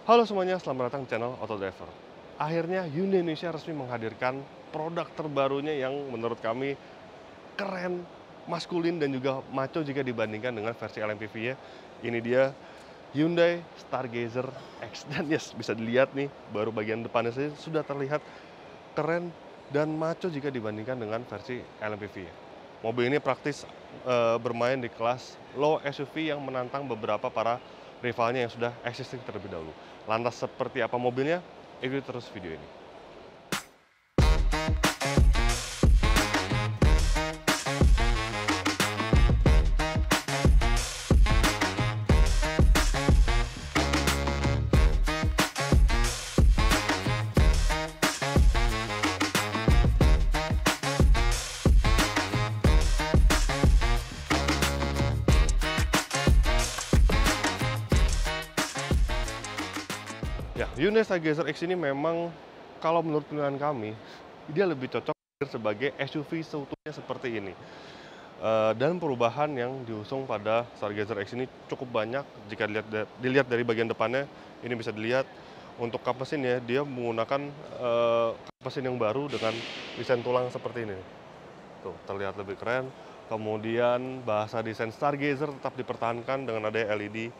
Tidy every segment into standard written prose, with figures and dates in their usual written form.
Halo semuanya, selamat datang di channel Autodriver. Akhirnya Hyundai Indonesia resmi menghadirkan produk terbarunya yang menurut kami keren, maskulin, dan juga maco jika dibandingkan dengan versi LMPV-nya. Ini dia Hyundai Stargazer X. Dan yes, bisa dilihat nih, baru bagian depannya saja sudah terlihat keren dan maco jika dibandingkan dengan versi LMPV-nya. Mobil ini praktis bermain di kelas low SUV yang menantang beberapa para rivalnya yang sudah existing terlebih dahulu. Lantas seperti apa mobilnya? Ikuti terus video ini. Ya, Hyundai Stargazer X ini memang kalau menurut penilaian kami, dia lebih cocok sebagai SUV seutuhnya seperti ini. Dan perubahan yang diusung pada Stargazer X ini cukup banyak jika dilihat dari bagian depannya. Ini bisa dilihat untuk kap mesinnya, dia menggunakan kap mesin yang baru dengan desain tulang seperti ini. Tuh, terlihat lebih keren. Kemudian bahasa desain Stargazer tetap dipertahankan dengan adanya LED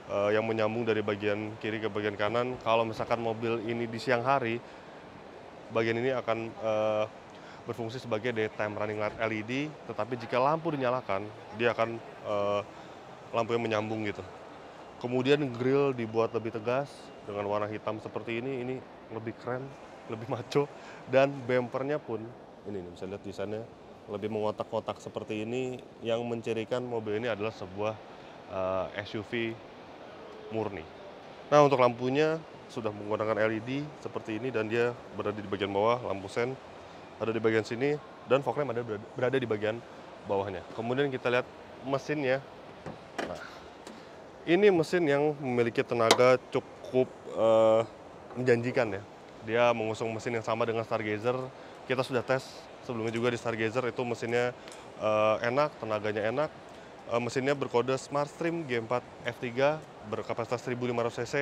yang menyambung dari bagian kiri ke bagian kanan. Kalau misalkan mobil ini di siang hari, bagian ini akan berfungsi sebagai daytime running light LED, tetapi jika lampu dinyalakan, dia akan lampu yang menyambung gitu. Kemudian grill dibuat lebih tegas dengan warna hitam seperti ini lebih keren, lebih maco, dan bempernya pun ini nih, bisa lihat desainnya lebih mengotak-kotak seperti ini yang mencirikan mobil ini adalah sebuah SUV murni. Nah, untuk lampunya sudah menggunakan LED seperti ini dan dia berada di bagian bawah, lampu sen ada di bagian sini, dan fog lamp berada di bagian bawahnya. Kemudian kita lihat mesinnya. Nah, ini mesin yang memiliki tenaga cukup menjanjikan ya. Dia mengusung mesin yang sama dengan Stargazer. Kita sudah tes sebelumnya juga di Stargazer, itu mesinnya enak, tenaganya enak. Mesinnya berkode SmartStream G4 F3 berkapasitas 1500 cc,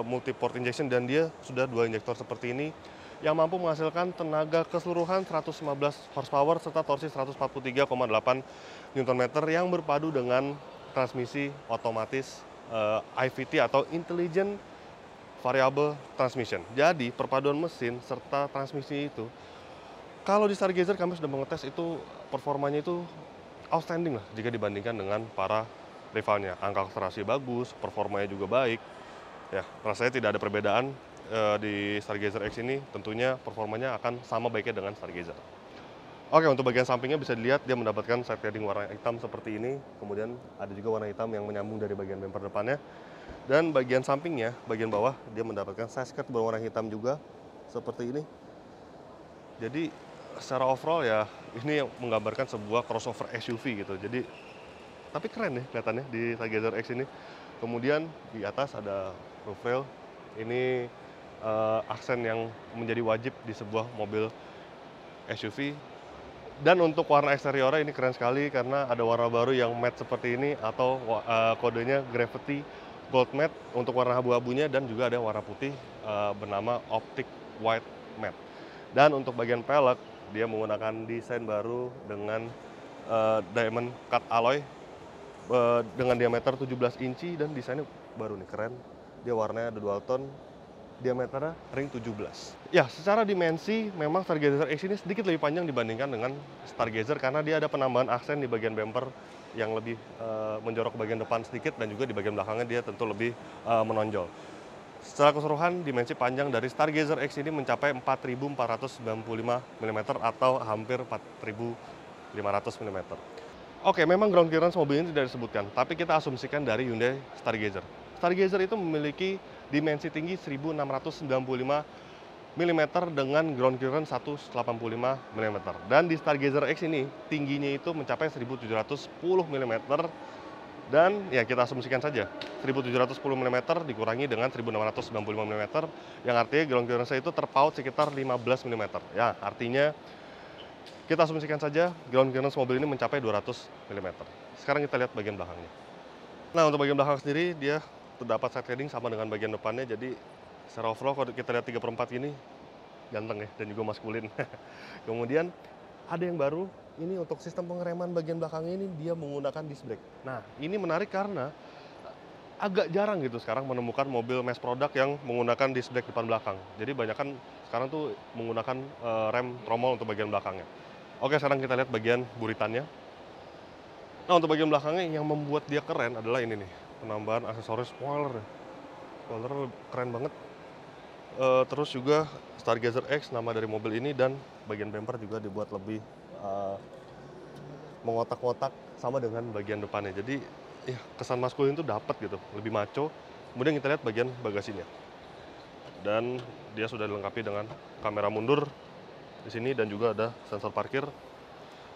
multi-port injection, dan dia sudah 2 injektor seperti ini yang mampu menghasilkan tenaga keseluruhan 115 horsepower serta torsi 143,8 Nm yang berpadu dengan transmisi otomatis IVT atau Intelligent Variable Transmission. Jadi perpaduan mesin serta transmisi itu, kalau di Stargazer kami sudah mengetes, itu performanya itu outstanding lah jika dibandingkan dengan para rivalnya. Angka akselerasi bagus, performanya juga baik. Ya, rasanya tidak ada perbedaan di Stargazer X ini. Tentunya performanya akan sama baiknya dengan Stargazer. Oke, untuk bagian sampingnya bisa dilihat dia mendapatkan side cladding warna hitam seperti ini. Kemudian ada juga warna hitam yang menyambung dari bagian bumper depannya. Dan bagian sampingnya, bagian bawah, dia mendapatkan side skirt berwarna hitam juga seperti ini. Jadi secara overall ya, ini yang menggambarkan sebuah crossover SUV gitu. Jadi, tapi keren ya kelihatannya di Stargazer X ini. Kemudian di atas ada roof rail. Ini aksen yang menjadi wajib di sebuah mobil SUV. Dan untuk warna eksteriornya ini keren sekali karena ada warna baru yang matte seperti ini, atau kodenya Gravity Gold Matte untuk warna abu-abunya, dan juga ada warna putih bernama Optic White Matte. Dan untuk bagian pelek, dia menggunakan desain baru dengan diamond cut alloy dengan diameter 17 inci, dan desainnya baru nih, keren. Dia warnanya ada dual tone, diameternya ring 17. Ya, secara dimensi memang Stargazer X ini sedikit lebih panjang dibandingkan dengan Stargazer karena dia ada penambahan aksen di bagian bumper yang lebih menjorok ke bagian depan sedikit, dan juga di bagian belakangnya dia tentu lebih menonjol. Secara keseluruhan, dimensi panjang dari Stargazer X ini mencapai 4.495 mm atau hampir 4.500 mm. Oke, memang ground clearance mobil ini tidak disebutkan, tapi kita asumsikan dari Hyundai Stargazer. Stargazer itu memiliki dimensi tinggi 1.695 mm dengan ground clearance 185 mm. Dan di Stargazer X ini tingginya itu mencapai 1.710 mm. Dan ya kita asumsikan saja 1.710 mm dikurangi dengan 1.695 mm, yang artinya ground clearance itu terpaut sekitar 15 mm. Ya, artinya kita asumsikan saja ground clearance mobil ini mencapai 200 mm. Sekarang kita lihat bagian belakangnya. Nah, untuk bagian belakang sendiri dia terdapat side shading sama dengan bagian depannya, jadi secara overall kalau kita lihat 3/4 ini ganteng ya dan juga maskulin. Kemudian ada yang baru, ini untuk sistem pengereman bagian belakangnya ini dia menggunakan disc brake. Nah, ini menarik karena agak jarang gitu sekarang menemukan mobil mass product yang menggunakan disc brake depan belakang. Jadi banyak kan sekarang tuh menggunakan rem tromol untuk bagian belakangnya. Oke, sekarang kita lihat bagian buritannya. Nah, untuk bagian belakangnya yang membuat dia keren adalah ini nih, penambahan aksesoris spoiler. Spoiler keren banget. Terus juga Stargazer X nama dari mobil ini, dan bagian bumper juga dibuat lebih mengotak-ngotak sama dengan bagian depannya. Jadi ya kesan maskulin itu dapat gitu, lebih maco. Kemudian kita lihat bagian bagasinya. Dan dia sudah dilengkapi dengan kamera mundur di sini dan juga ada sensor parkir.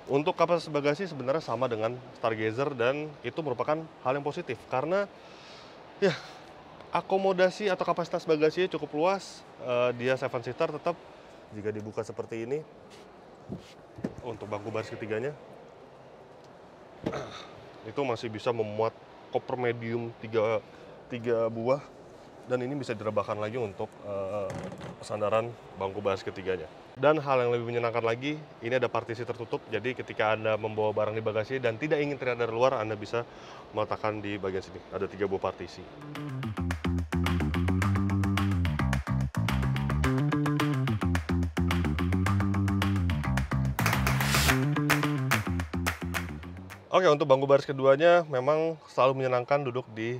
Untuk kapasitas bagasi sebenarnya sama dengan Stargazer dan itu merupakan hal yang positif karena ya akomodasi atau kapasitas bagasinya cukup luas. Dia 7 seater tetap jika dibuka seperti ini. Untuk bangku baris ketiganya itu masih bisa memuat koper medium 3 buah, dan ini bisa direbahkan lagi untuk sandaran bangku baris ketiganya. Dan hal yang lebih menyenangkan lagi, ini ada partisi tertutup, jadi ketika Anda membawa barang di bagasi dan tidak ingin terlihat dari luar, Anda bisa meletakkan di bagian sini. Ada 3 buah partisi. Oke, untuk bangku baris keduanya memang selalu menyenangkan duduk di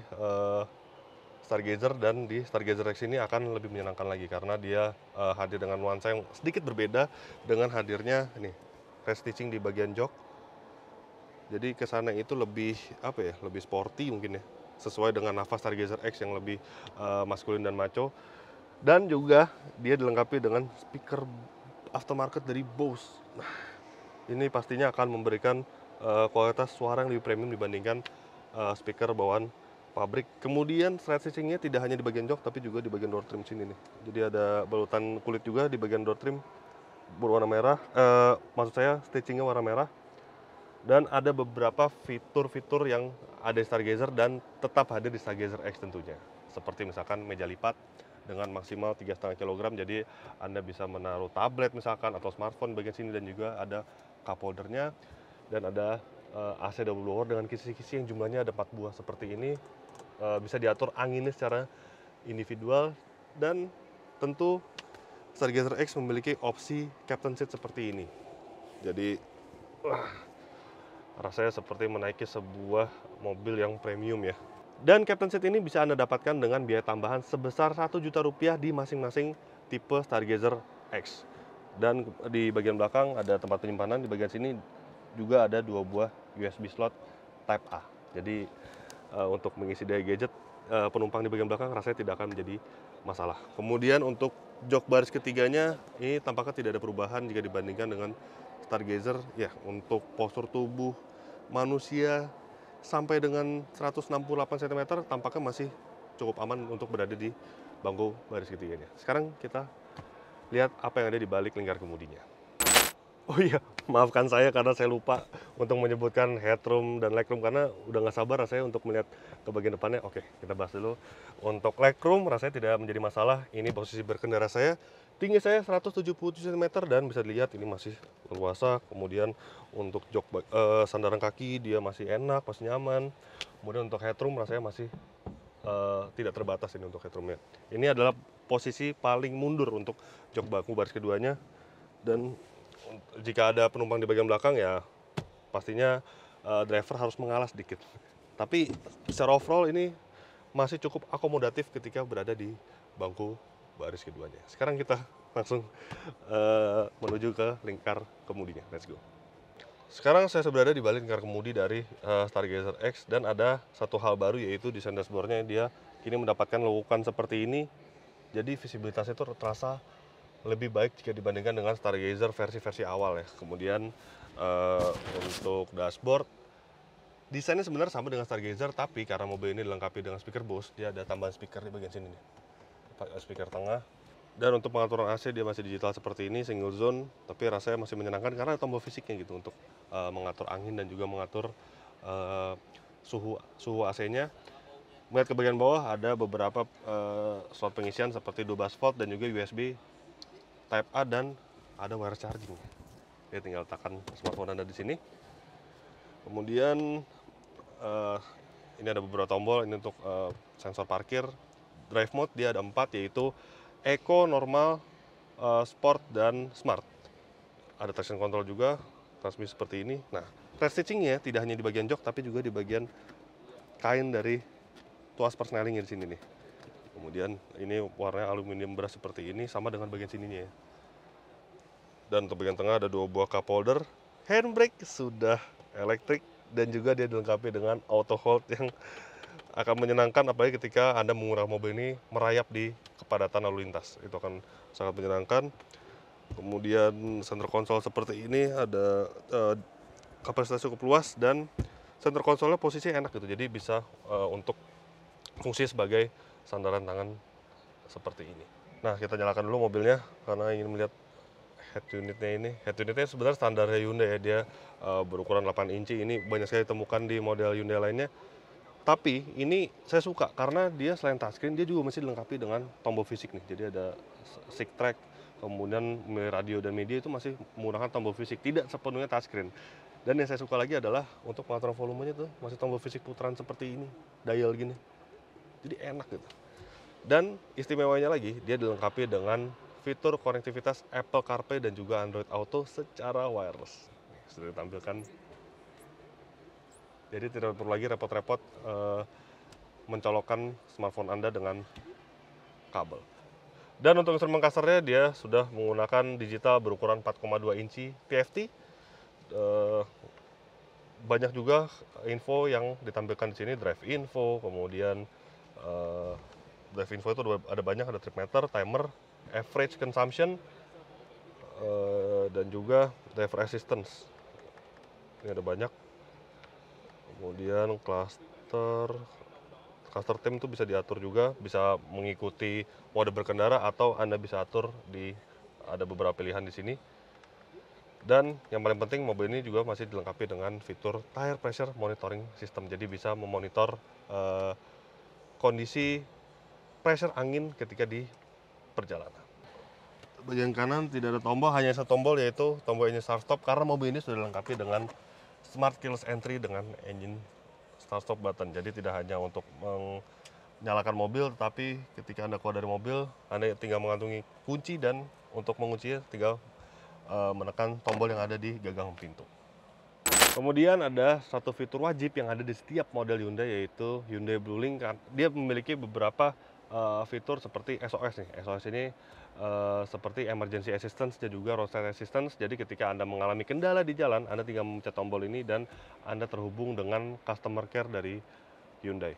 Stargazer, dan di Stargazer X ini akan lebih menyenangkan lagi karena dia hadir dengan nuansa yang sedikit berbeda dengan hadirnya ini rest stitching di bagian jok. Jadi kesannya itu lebih apa ya, lebih sporty mungkin ya, sesuai dengan nafas Stargazer X yang lebih maskulin dan maco. Dan juga dia dilengkapi dengan speaker aftermarket dari Bose. Nah, ini pastinya akan memberikan kualitas suara yang lebih premium dibandingkan speaker bawaan pabrik. Kemudian thread stitchingnya tidak hanya di bagian jok tapi juga di bagian door trim sini nih. Jadi ada balutan kulit juga di bagian door trim berwarna merah. Maksud saya stitchingnya warna merah. Dan ada beberapa fitur-fitur yang ada di Stargazer dan tetap hadir di Stargazer X tentunya. Seperti misalkan meja lipat dengan maksimal 3,5 kg, jadi Anda bisa menaruh tablet misalkan atau smartphone bagian sini, dan juga ada cup holdernya, dan ada AC double blower dengan kisi-kisi yang jumlahnya ada 4 buah seperti ini. Bisa diatur anginnya secara individual, dan tentu Stargazer X memiliki opsi captain seat seperti ini. Jadi rasanya seperti menaiki sebuah mobil yang premium ya. Dan captain seat ini bisa Anda dapatkan dengan biaya tambahan sebesar Rp1 juta di masing-masing tipe Stargazer X. Dan di bagian belakang ada tempat penyimpanan, di bagian sini juga ada 2 buah USB slot Type A. Jadi untuk mengisi daya gadget penumpang di bagian belakang rasanya tidak akan menjadi masalah. Kemudian untuk jok baris ketiganya ini tampaknya tidak ada perubahan jika dibandingkan dengan Stargazer ya. Untuk postur tubuh manusia sampai dengan 168 cm tampaknya masih cukup aman untuk berada di bangku baris ketiganya. Sekarang kita lihat apa yang ada di balik lingkar kemudinya. Oh iya, maafkan saya karena saya lupa untuk menyebutkan headroom dan legroom karena udah nggak sabar rasanya untuk melihat ke bagian depannya. Oke, kita bahas dulu. Untuk legroom rasanya tidak menjadi masalah. Ini posisi berkendara saya. Tinggi saya 177 cm dan bisa dilihat ini masih leluasa. Kemudian untuk jok sandaran kaki dia masih enak, masih nyaman. Kemudian untuk headroom rasanya masih tidak terbatas ini untuk headroomnya. Ini adalah posisi paling mundur untuk jok bangku baris keduanya, dan jika ada penumpang di bagian belakang ya pastinya driver harus mengalah sedikit. Tapi secara overall ini masih cukup akomodatif ketika berada di bangku baris keduanya. Sekarang kita langsung menuju ke lingkar kemudinya. Let's go. Sekarang saya berada di balik lingkar kemudi dari Stargazer X, dan ada satu hal baru yaitu desain dashboardnya dia kini mendapatkan lekukan seperti ini. Jadi visibilitasnya itu terasa lebih baik jika dibandingkan dengan Stargazer versi-versi awal ya. Kemudian untuk dashboard desainnya sebenarnya sama dengan Stargazer, tapi karena mobil ini dilengkapi dengan speaker Bose, dia ada tambahan speaker di bagian sini nih, speaker tengah. Dan untuk pengaturan AC dia masih digital seperti ini, single zone, tapi rasanya masih menyenangkan karena ada tombol fisiknya gitu untuk mengatur angin dan juga mengatur suhu AC-nya. Melihat ke bagian bawah ada beberapa slot pengisian seperti 12 volt dan juga USB Type A dan ada wireless charging. Jadi tinggal tekan smartphone Anda di sini. Kemudian ini ada beberapa tombol, ini untuk sensor parkir. Drive mode dia ada 4, yaitu Eco, Normal, Sport, dan Smart. Ada traction control juga, transmisi seperti ini. Nah, thread stitchingnya tidak hanya di bagian jok, tapi juga di bagian kain dari tuas persnelingnya di sini nih. Kemudian ini warnanya aluminium beras seperti ini, sama dengan bagian sininya ya. Dan untuk bagian tengah ada 2 buah cup holder. Handbrake sudah elektrik dan juga dia dilengkapi dengan auto hold yang akan menyenangkan, apalagi ketika Anda menguras mobil ini merayap di kepadatan lalu lintas. Itu akan sangat menyenangkan. Kemudian center console seperti ini, ada kapasitas cukup luas dan center console-nya posisi enak gitu. Jadi bisa untuk fungsi sebagai sandaran tangan seperti ini. Nah, kita nyalakan dulu mobilnya karena ingin melihat head unitnya ini. Head unitnya sebenarnya standar Hyundai ya, dia berukuran 8 inci. Ini banyak sekali ditemukan di model Hyundai lainnya. Tapi ini saya suka karena dia selain touchscreen, dia juga masih dilengkapi dengan tombol fisik nih. Jadi ada stick track, kemudian radio dan media itu masih menggunakan tombol fisik, tidak sepenuhnya touchscreen. Dan yang saya suka lagi adalah untuk pengaturan volumenya tuh masih tombol fisik putaran seperti ini, dial gini. Jadi enak gitu. Dan istimewanya lagi, dia dilengkapi dengan fitur konektivitas Apple CarPlay dan juga Android Auto secara wireless. Sudah ditampilkan. Jadi tidak perlu lagi repot-repot mencolokkan smartphone Anda dengan kabel. Dan untuk instrumen kasarnya dia sudah menggunakan digital berukuran 4,2 inci TFT. Banyak juga info yang ditampilkan di sini, drive info, kemudian drive info itu ada banyak, ada trip meter, timer, average consumption, dan juga driver assistance. Ini ada banyak. Kemudian cluster time itu bisa diatur juga, bisa mengikuti mode berkendara atau Anda bisa atur ada beberapa pilihan di sini. Dan yang paling penting, mobil ini juga masih dilengkapi dengan fitur tire pressure monitoring system. Jadi bisa memonitor kondisi pressure angin ketika di perjalanan. Bagian kanan tidak ada tombol, hanya satu tombol, yaitu tombol engine start stop, karena mobil ini sudah dilengkapi dengan smart keyless entry dengan engine start stop button. Jadi tidak hanya untuk menyalakan mobil, tetapi ketika Anda keluar dari mobil, Anda tinggal mengantungi kunci dan untuk menguncinya tinggal menekan tombol yang ada di gagang pintu. Kemudian ada satu fitur wajib yang ada di setiap model Hyundai, yaitu Hyundai Bluelink. Dia memiliki beberapa fitur seperti SOS nih. SOS ini seperti emergency assistance dan juga roadside assistance. Jadi ketika Anda mengalami kendala di jalan, Anda tinggal memencet tombol ini dan Anda terhubung dengan customer care dari Hyundai.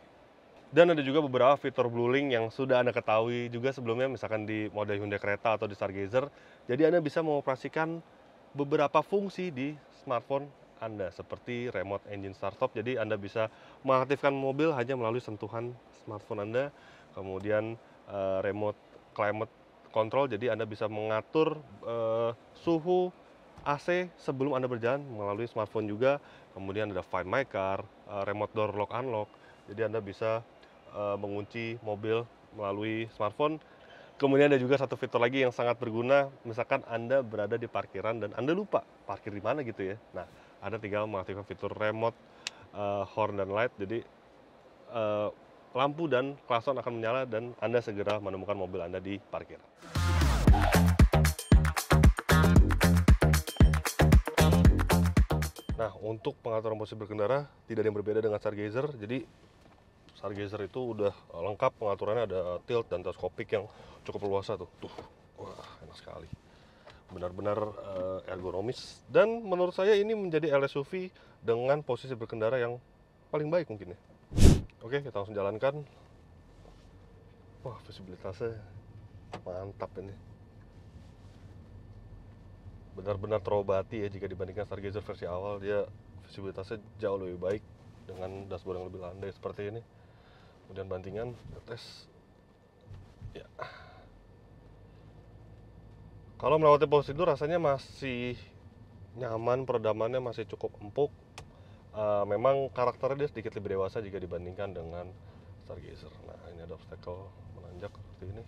Dan ada juga beberapa fitur Bluelink yang sudah Anda ketahui juga sebelumnya, misalkan di model Hyundai Creta atau di Stargazer. Jadi Anda bisa mengoperasikan beberapa fungsi di smartphone Anda, seperti remote engine start stop. Jadi Anda bisa mengaktifkan mobil hanya melalui sentuhan smartphone Anda. Kemudian remote climate control, jadi Anda bisa mengatur suhu AC sebelum Anda berjalan melalui smartphone juga. Kemudian ada Find My Car, remote door lock unlock. Jadi Anda bisa mengunci mobil melalui smartphone. Kemudian ada juga satu fitur lagi yang sangat berguna, misalkan Anda berada di parkiran dan Anda lupa parkir di mana gitu ya. Nah, Anda tinggal mengaktifkan fitur remote horn dan light, jadi lampu dan klakson akan menyala dan Anda segera menemukan mobil Anda di parkiran. Nah, untuk pengaturan posisi berkendara tidak ada yang berbeda dengan Stargazer. Jadi Stargazer itu udah lengkap pengaturannya, ada tilt dan teleskopik yang cukup luas tuh. Wah, enak sekali. Benar-benar ergonomis, dan menurut saya ini menjadi LSUV dengan posisi berkendara yang paling baik mungkin ya. Oke, kita langsung jalankan. Wah, visibilitasnya mantap ini. Benar-benar terobati ya jika dibandingkan Stargazer versi awal. Dia visibilitasnya jauh lebih baik dengan dashboard yang lebih landai seperti ini. Kemudian bantingan, tes. Ya. Kalau melewati posisi itu rasanya masih nyaman, peredamannya masih cukup empuk. Memang karakternya dia sedikit lebih dewasa jika dibandingkan dengan Stargazer. Nah, ini ada obstacle menanjak seperti ini.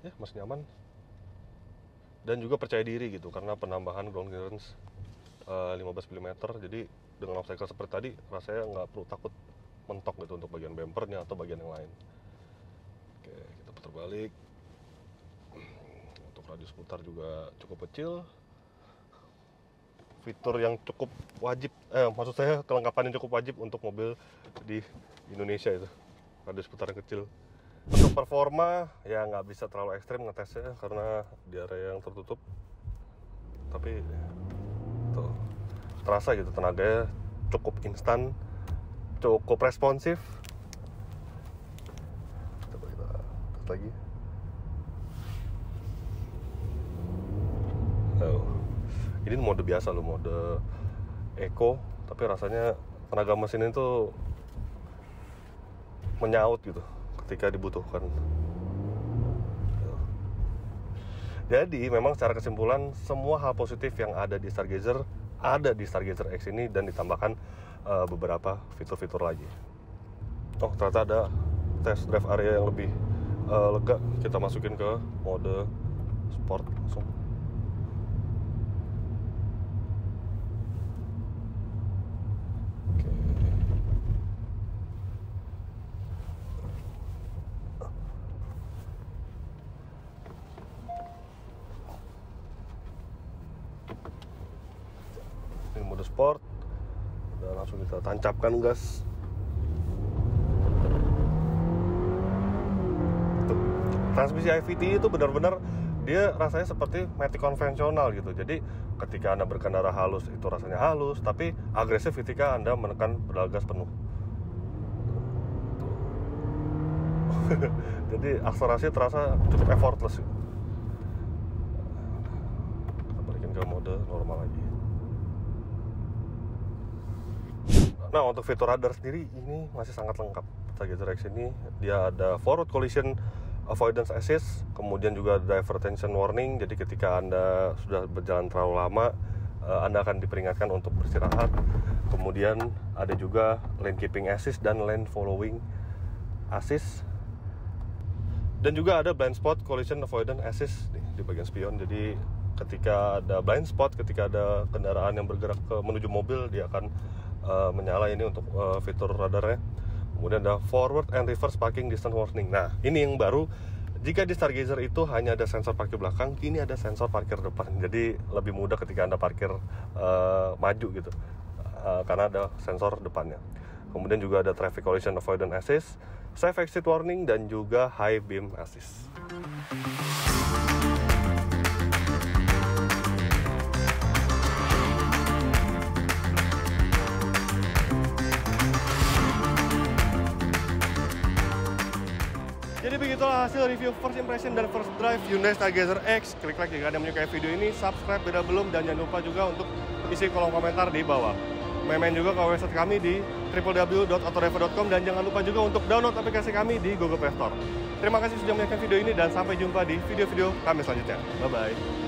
Ya, masih nyaman. Dan juga percaya diri gitu, karena penambahan ground clearance 15 mm. Jadi dengan obstacle seperti tadi, rasanya nggak perlu takut mentok gitu untuk bagian bumpernya atau bagian yang lain. Oke, kita putar balik. Untuk radius putar juga cukup kecil. Fitur yang cukup wajib, maksud saya kelengkapan yang cukup wajib untuk mobil di Indonesia itu, radius putar yang kecil. Untuk performa ya nggak bisa terlalu ekstrim ngetesnya karena di area yang tertutup, tapi tuh terasa gitu tenaganya cukup instan, cukup responsif. Coba kita tes lagi. Ini mode biasa loh, mode eco, tapi rasanya tenaga mesin itu menyaut gitu ketika dibutuhkan. Jadi memang secara kesimpulan semua hal positif yang ada di Stargazer X ini, dan ditambahkan beberapa fitur-fitur lagi. Oh, ternyata ada test drive area yang lebih lega. Kita masukin ke mode sport langsung. Ini mode sport, dan langsung kita tancapkan gas. Transmisi IVT itu benar-benar dia rasanya seperti Matic konvensional gitu. Jadi ketika Anda berkendara halus itu rasanya halus, tapi agresif ketika Anda menekan pedal gas penuh. Jadi akselerasi terasa cukup effortless gitu. Kita balikin ke mode normal lagi. Nah, untuk fitur radar sendiri ini masih sangat lengkap. Stargazer X ini dia ada forward collision avoidance assist, kemudian juga driver attention warning. Jadi ketika Anda sudah berjalan terlalu lama, Anda akan diperingatkan untuk beristirahat. Kemudian ada juga lane keeping assist dan lane following assist. Dan juga ada blind spot collision avoidance assist nih, di bagian spion. Jadi ketika ada blind spot, ketika ada kendaraan yang bergerak menuju mobil, dia akan menyala ini untuk fitur radarnya. Kemudian ada forward and reverse parking distance warning. Nah, ini yang baru. Jika di Stargazer itu hanya ada sensor parkir belakang, kini ada sensor parkir depan. Jadi lebih mudah ketika Anda parkir maju gitu, karena ada sensor depannya. Kemudian juga ada traffic collision avoidance assist, safe exit warning, dan juga high beam assist. Jadi begitulah hasil review first impression dan first drive Hyundai Stargazer X. Klik like jika Anda menyukai video ini, subscribe bila belum, dan jangan lupa juga untuk isi kolom komentar di bawah. Main juga ke website kami di www.autodriver.com, dan jangan lupa juga untuk download aplikasi kami di Google Play Store. Terima kasih sudah menonton video ini, dan sampai jumpa di video-video kami selanjutnya. Bye-bye.